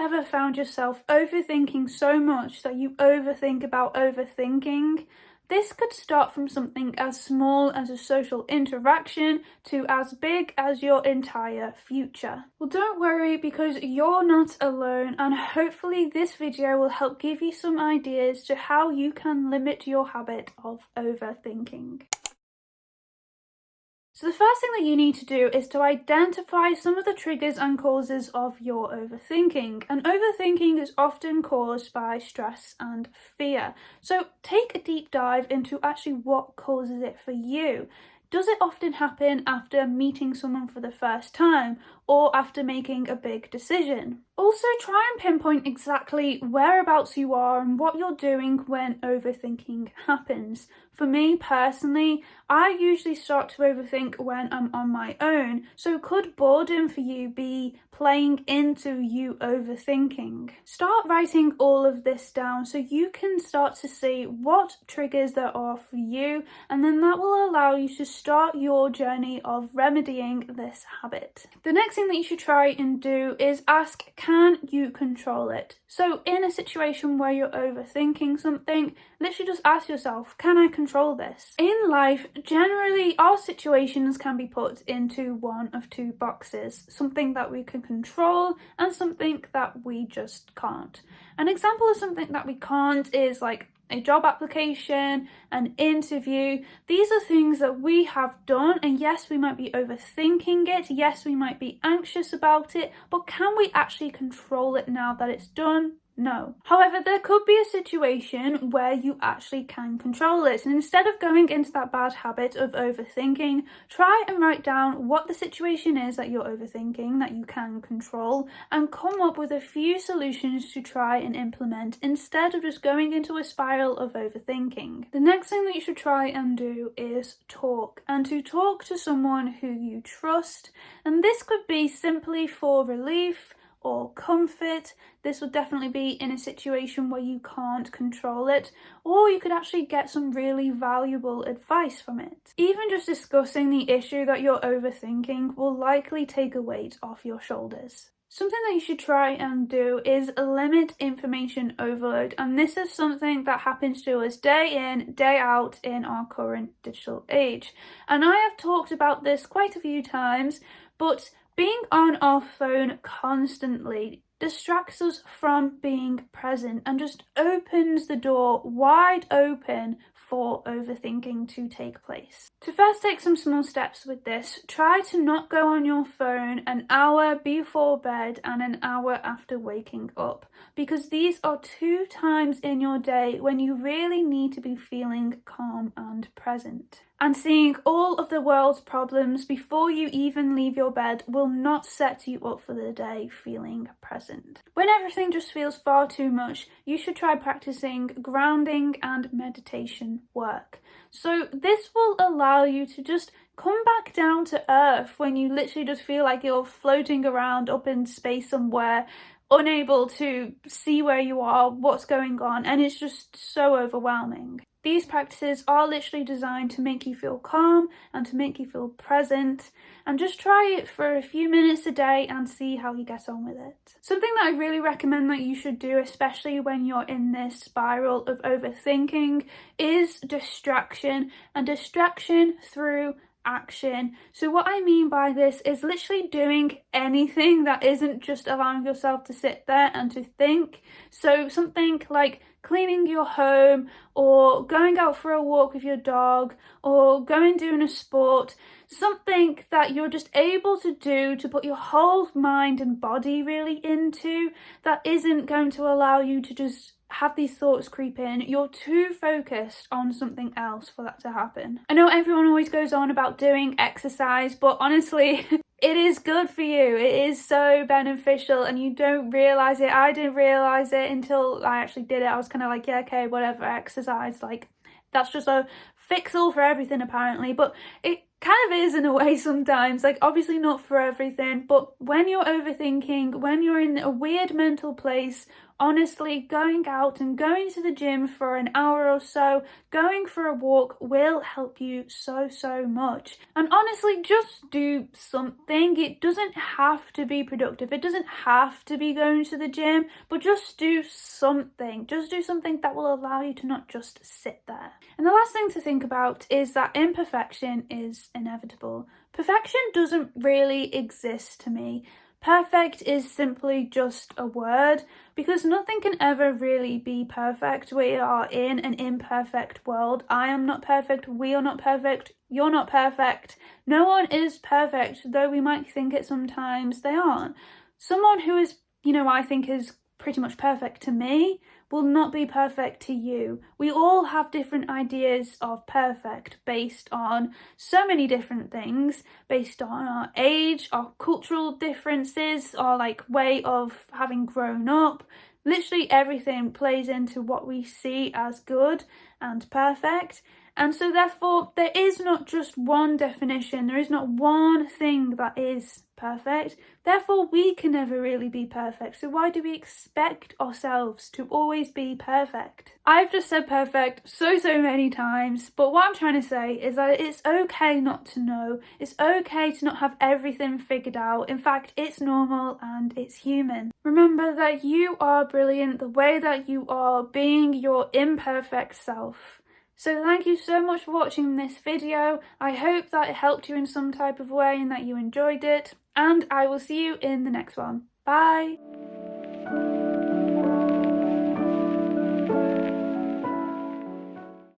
ever found yourself overthinking so much that you overthink about overthinking, this could start from something as small as a social interaction to as big as your entire future. Well, don't worry, because you're not alone, and hopefully this video will help give you some ideas to how you can limit your habit of overthinking. So the first thing that you need to do is to identify some of the triggers and causes of your overthinking. And overthinking is often caused by stress and fear. So take a deep dive into actually what causes it for you. Does it often happen after meeting someone for the first time or after making a big decision? Also, try and pinpoint exactly whereabouts you are and what you're doing when overthinking happens. For me personally, I usually start to overthink when I'm on my own. So could boredom for you be playing into you overthinking? Start writing all of this down so you can start to see what triggers there are for you, and then that will allow you to start your journey of remedying this habit. The next thing that you should try and do is ask, can you control it? So in a situation where you're overthinking something, literally just ask yourself, can I control this? In life, generally our situations can be put into one of two boxes, something that we can control and something that we just can't. An example of something that we can't is like a job application, an interview. These are things that we have done, and yes, we might be overthinking it, yes, we might be anxious about it, but can we actually control it now that it's done? No. However, there could be a situation where you actually can control it, and instead of going into that bad habit of overthinking, try and write down what the situation is that you're overthinking that you can control, and come up with a few solutions to try and implement instead of just going into a spiral of overthinking. The next thing that you should try and do is talk, and to talk to someone who you trust, and this could be simply for relief or comfort. This would definitely be in a situation where you can't control it, or you could actually get some really valuable advice from it. Even just discussing the issue that you're overthinking will likely take a weight off your shoulders. Something that you should try and do is limit information overload, and this is something that happens to us day in, day out in our current digital age. And I have talked about this quite a few times, but being on our phone constantly distracts us from being present and just opens the door wide open for overthinking to take place. To first take some small steps with this, try to not go on your phone an hour before bed and an hour after waking up, because these are two times in your day when you really need to be feeling calm and present. And seeing all of the world's problems before you even leave your bed will not set you up for the day feeling present. When everything just feels far too much, you should try practicing grounding and meditation work. So this will allow you to just come back down to earth when you literally just feel like you're floating around up in space somewhere, unable to see where you are, what's going on, and it's just so overwhelming. These practices are literally designed to make you feel calm and to make you feel present, and just try it for a few minutes a day and see how you get on with it. Something that I really recommend that you should do, especially when you're in this spiral of overthinking, is distraction, and distraction through action. So what I mean by this is literally doing anything that isn't just allowing yourself to sit there and to think. So something like cleaning your home, or going out for a walk with your dog, or going doing a sport, something that you're just able to do to put your whole mind and body really into, that isn't going to allow you to just have these thoughts creep in. You're too focused on something else for that to happen. I know everyone always goes on about doing exercise, but honestly, it is good for you. It is so beneficial, and you don't realise it. I didn't realise it until I actually did it. I was kind of like, yeah, okay, whatever, exercise, like, that's just a fix-all for everything apparently, but it kind of is in a way sometimes. Like, obviously not for everything, but when you're overthinking, when you're in a weird mental place, honestly, going out and going to the gym for an hour or so, going for a walk will help you so much. And honestly, just do something. It doesn't have to be productive. It doesn't have to be going to the gym, but just do something. Just do something that will allow you to not just sit there. And the last thing to think about is that imperfection is inevitable. Perfection doesn't really exist to me. Perfect is simply just a word, because nothing can ever really be perfect. We are in an imperfect world. I am not perfect, we are not perfect, you're not perfect. No one is perfect, though we might think it sometimes, they aren't. Someone who is, I think is pretty much perfect to me will not be perfect to you. We all have different ideas of perfect based on so many different things, based on our age, our cultural differences, our way of having grown up. Literally everything plays into what we see as good and perfect. And so therefore, there is not just one definition, there is not one thing that is perfect. Therefore, we can never really be perfect. So why do we expect ourselves to always be perfect? I've just said perfect so many times, but what I'm trying to say is that it's okay not to know. It's okay to not have everything figured out. In fact, it's normal and it's human. Remember that you are brilliant the way that you are, being your imperfect self. So thank you so much for watching this video. I hope that it helped you in some type of way and that you enjoyed it. And I will see you in the next one. Bye!